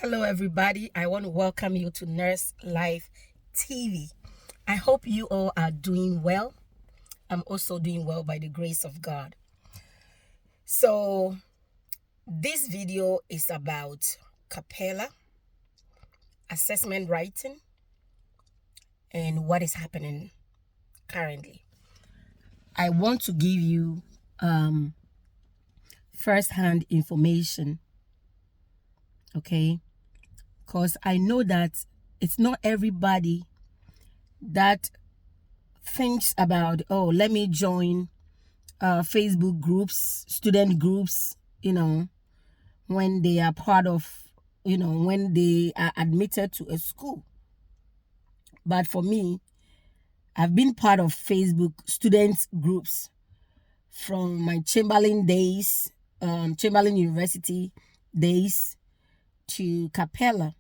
Hello, everybody. I want to welcome you to Nurse Life TV. I hope you all are doing well. I'm also doing well by the grace of God. So, this video is about Capella, assessment writing, and what is happening currently. I want to give you first-hand information, okay? Because I know that it's not everybody that thinks about, oh, let me join Facebook groups, student groups, when they are part of, when they are admitted to a school. But for me, I've been part of Facebook student groups from my Chamberlain days, Chamberlain University days to Capella.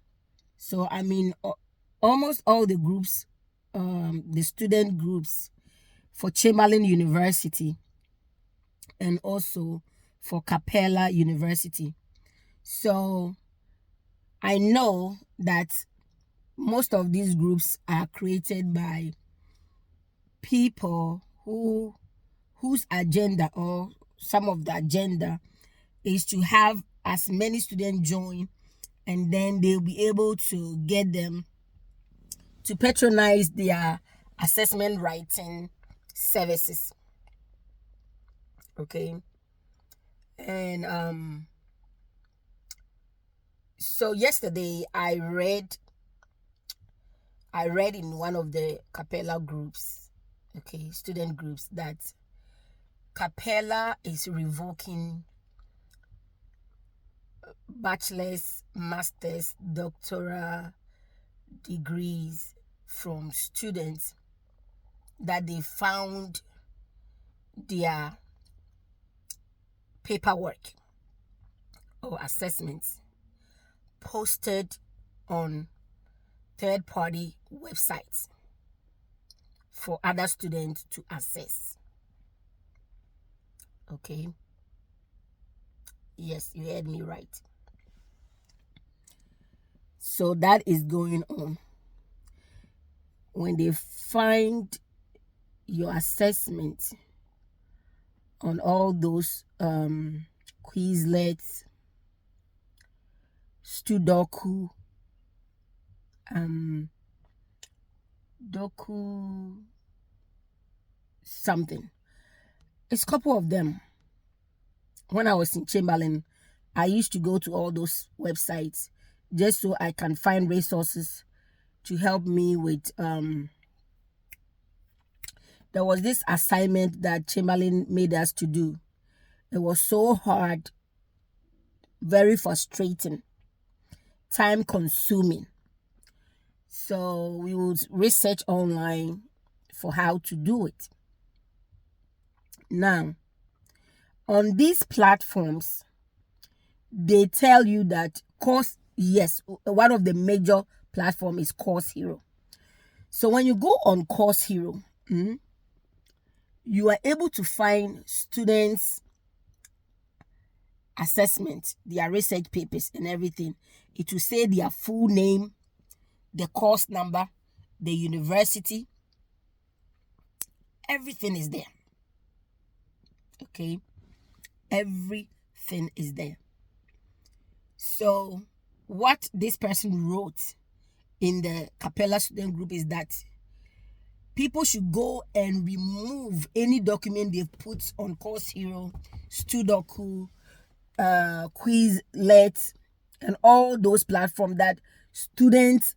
So I mean, almost all the groups, the student groups for Chamberlain University and also for Capella University. So I know that most of these groups are created by people whose agenda or some of the agenda is to have as many students join, and then they'll be able to get them to patronize their assessment writing services. Okay. And so yesterday I read in one of the Capella groups, okay, student groups, that Capella is revoking bachelor's, master's, doctoral degrees from students that they found their paperwork or assessments posted on third-party websites for other students to access. Okay. Yes, you heard me right. So that is going on. When they find your assessment on all those Quizlets, Sudoku, Doku something. It's a couple of them. When I was in Chamberlain, I used to go to all those websites just so I can find resources to help me with there was this assignment that Chamberlain made us to do. It was so hard, very frustrating, time consuming. So we would research online for how to do it. Now, on these platforms, they tell you that course, yes, one of the major platform is Course Hero. So when you go on Course Hero, you are able to find students' assessment, their research papers and everything. It will say their full name, the course number, the university. Everything is there. Okay? Everything is there. So what this person wrote in the Capella student group is that people should go and remove any document they've put on Course Hero, Sudoku, Quizlet, and all those platforms that students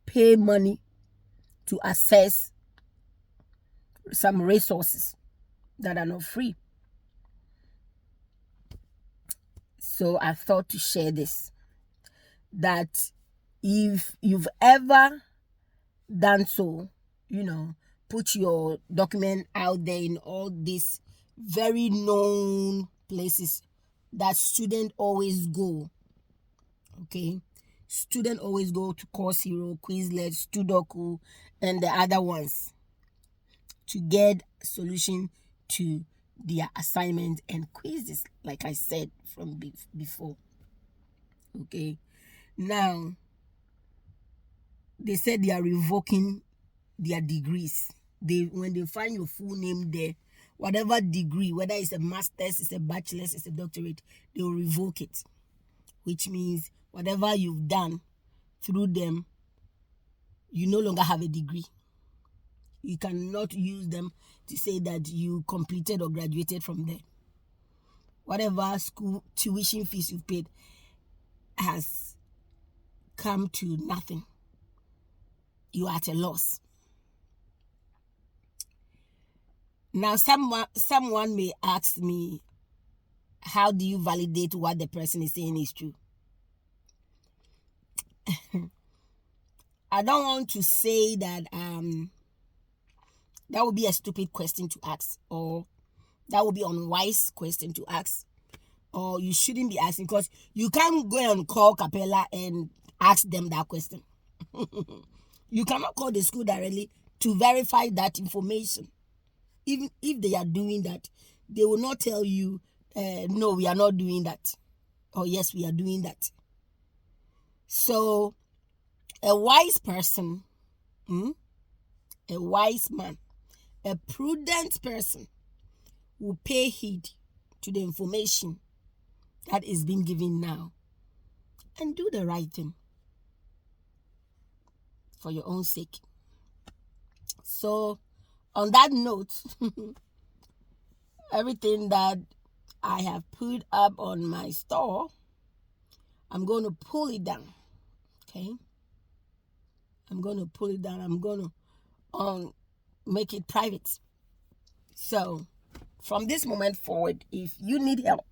pay money to access some resources that are not free. So I thought to share this, that if you've ever done so, put your document out there in all these very known places that students always go. Okay, students always go to Course Hero, Quizlet, Sudoku, and the other ones to get solution to their assignments and quizzes, like I said from before. Okay, Now, they said they are revoking their degrees. When they find your full name there, whatever degree, whether it's a master's, it's a bachelor's, it's a doctorate, they will revoke it. Which means whatever you've done through them, you no longer have a degree. You cannot use them to say that you completed or graduated from there. Whatever school tuition fees you've paid has come to nothing. You are at a loss. Now, someone may ask me, how do you validate what the person is saying is true? I don't want to say that that would be a stupid question to ask, or that would be unwise question to ask, or you shouldn't be asking, because you can't go and call Capella and ask them that question. You cannot call the school directly to verify that information. Even if they are doing that, they will not tell you, no, we are not doing that, or yes, we are doing that. So, a wise person, a wise man, a prudent person will pay heed to the information that is being given now and do the right thing for your own sake. So, on that note, everything that I have put up on my store, I'm going to pull it down. Okay? I'm going to pull it down. I'm going to make it private. So, from this moment forward, if you need help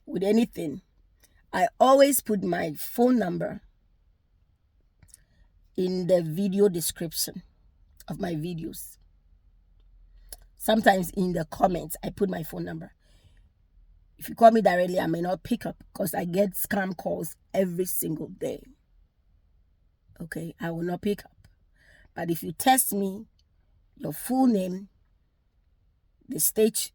with anything, I always put my phone number in the video description of my videos. Sometimes in the comments, I put my phone number. If you call me directly, I may not pick up because I get scam calls every single day. Okay, I will not pick up. But if you text me your full name, the state,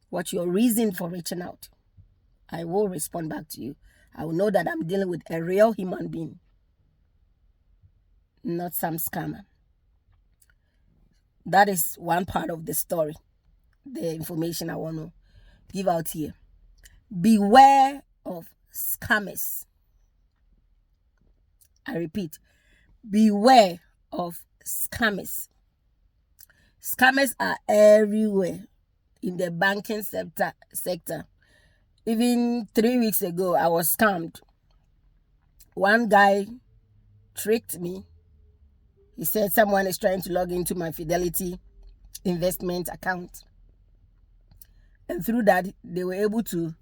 what your reason for reaching out, I will respond back to you. I will know that I'm dealing with a real human being, not some scammer. That is one part of the story, the information I want to give out here. Beware of scammers. I repeat, beware of scammers. Scammers are everywhere in the banking sector. Even 3 weeks ago, I was scammed. One guy tricked me. He said someone is trying to log into my Fidelity investment account. And through that, they were able to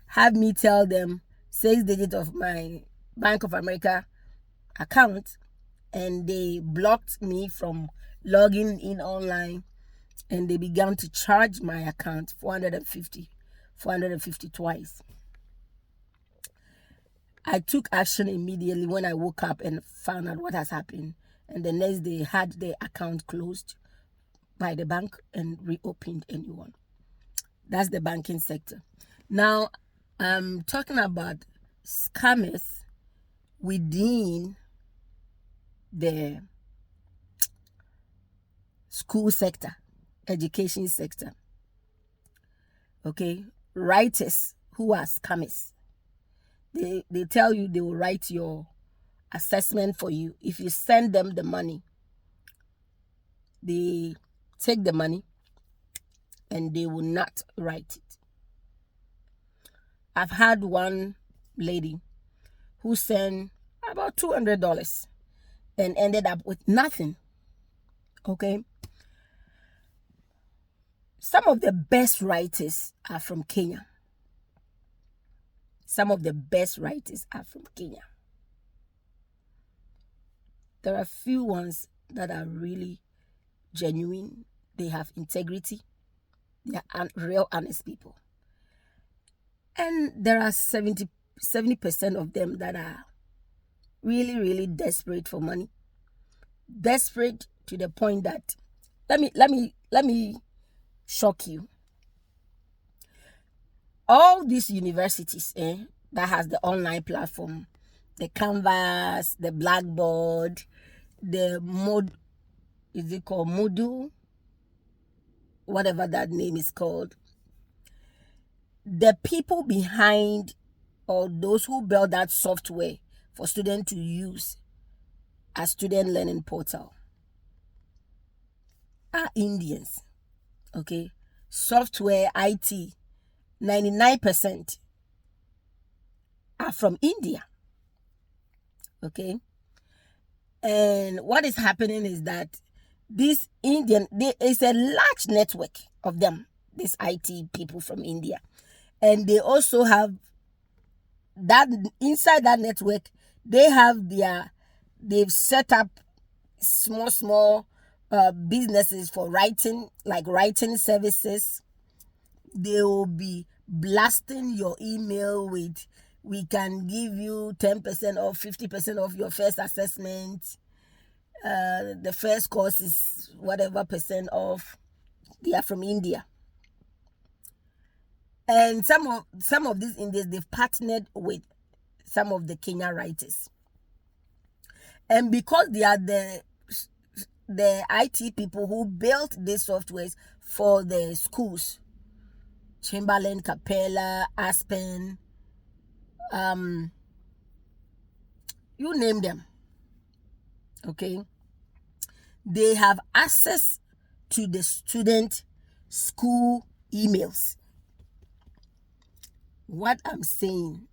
have me tell them 6 digits of my Bank of America account, and they blocked me from logging in online, and they began to charge my account $450 twice. I took action immediately when I woke up and found out what has happened, and the next day had the account closed by the bank and reopened a new one. That's the banking sector. Now, I'm talking about scammers within the school sector, education sector. Okay, writers who are scammers. They tell you they will write your assessment for you. If you send them the money, they take the money and they will not write it. I've had one lady who sent about $200 and ended up with nothing. Okay. Some of the best writers are from Kenya. Some of the best writers are from Kenya. There are few ones that are really genuine. They have integrity. They are real honest people. And there are 70% of them that are really, really desperate for money. Desperate to the point that, let me shock you. All these universities, that has the online platform, the Canvas, the Blackboard, the is it called Moodle? Whatever that name is called. The people behind, or those who build that software for students to use as student learning portal, are Indians. Okay, software IT, 99% are from India. Okay, and what is happening is that this Indian, there is a large network of them, these IT people from India, and they also have that inside that network. They've set up small businesses for writing, like writing services. They will be blasting your email with, we can give you 10% off, 50% off your first assessment. The first course is whatever percent off. They are from India. And some of these Indians, they've partnered with some of the Kenya writers. And because they are the IT people who built these softwares for the schools, Chamberlain, Capella, Aspen, you name them, okay, they have access to the student school emails. What I'm saying,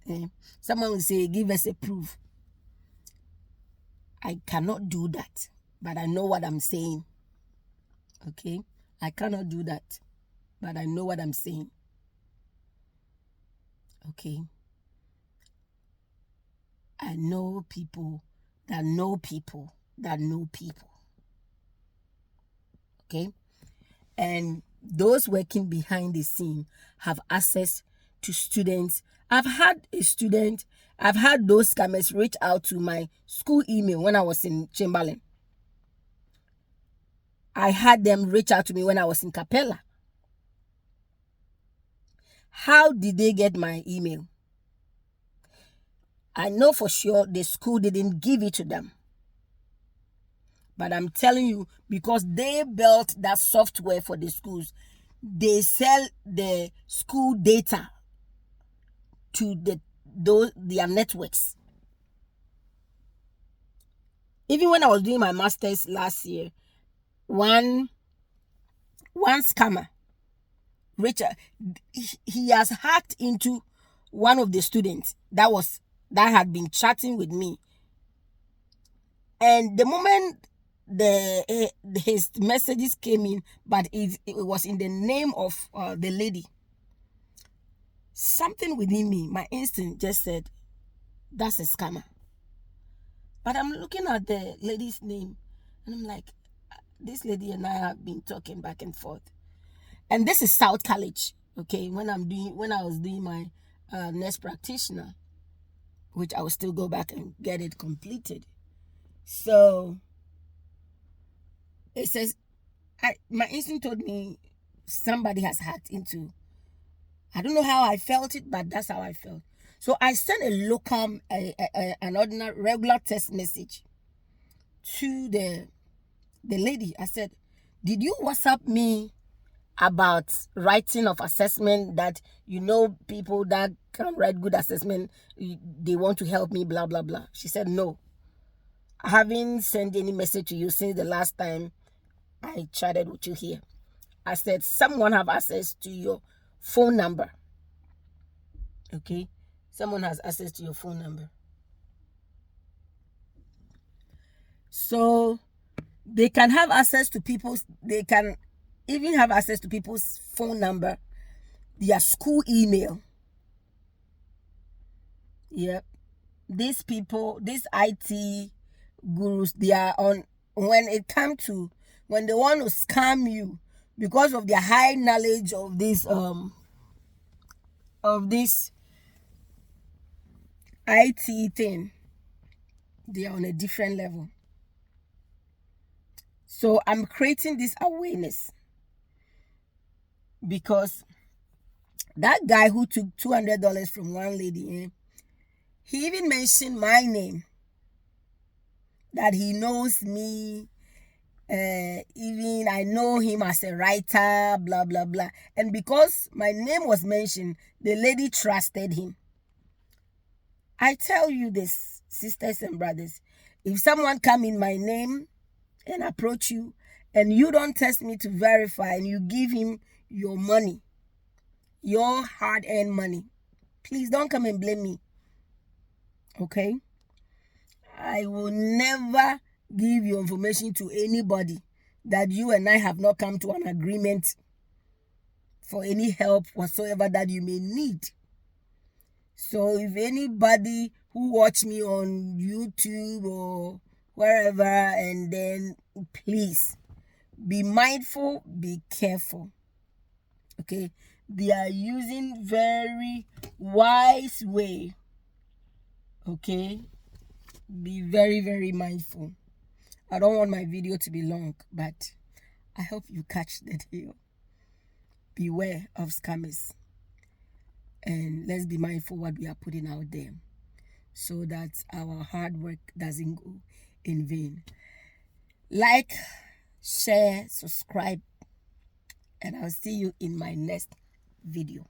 someone will say, give us a proof. I cannot do that, but I know what I'm saying. Okay, I cannot do that, but I know what I'm saying. Okay, I know people that know people that know people. Okay, and those working behind the scene have access to students. I've had those scammers reach out to my school email when I was in Chamberlain. I had them reach out to me when I was in Capella. How did they get my email? I know for sure the school didn't give it to them. But I'm telling you, because they built that software for the schools, they sell the school data to their networks. Even when I was doing my master's last year, one scammer, Richard, he has hacked into one of the students that had been chatting with me. And the moment his messages came in, but it was in the name of the lady, something within me, my instinct just said, that's a scammer. But I'm looking at the lady's name and I'm like, this lady and I have been talking back and forth. And this is South College, okay, when I was doing my nurse practitioner, which I will still go back and get it completed. So it says, my instinct told me somebody has hacked into. I don't know how I felt it, but that's how I felt. So I sent an ordinary regular text message to the lady. I said, did you WhatsApp me about writing of assessment, that people that can write good assessment, they want to help me, blah, blah, blah? She said, no. I haven't sent any message to you since the last time I chatted with you here. I said, someone have access to your phone number. Okay? Someone has access to your phone number. So they can have access to they can even have access to people's phone number, their school email. Yep. These people, these IT gurus, they are on, when they want to scam you because of their high knowledge of this IT thing, they are on a different level. So I'm creating this awareness because that guy who took $200 from one lady, He even mentioned my name, that he knows me. Even I know him as a writer, blah blah blah. And because my name was mentioned, the lady trusted him. I tell you this, sisters and brothers, if someone come in my name and approach you, and you don't test me to verify, and you give him your money, your hard-earned money, please don't come and blame me. Okay? I will never give your information to anybody that you and I have not come to an agreement for any help whatsoever that you may need. So if anybody who watch me on YouTube or wherever, and then please be mindful, be careful. Okay? They are using very wise way. Okay? Be very, very mindful. I don't want my video to be long, but I hope you catch the deal. Beware of scammers. And let's be mindful what we are putting out there, so that our hard work doesn't go in vain. Like, share, subscribe, and I'll see you in my next video.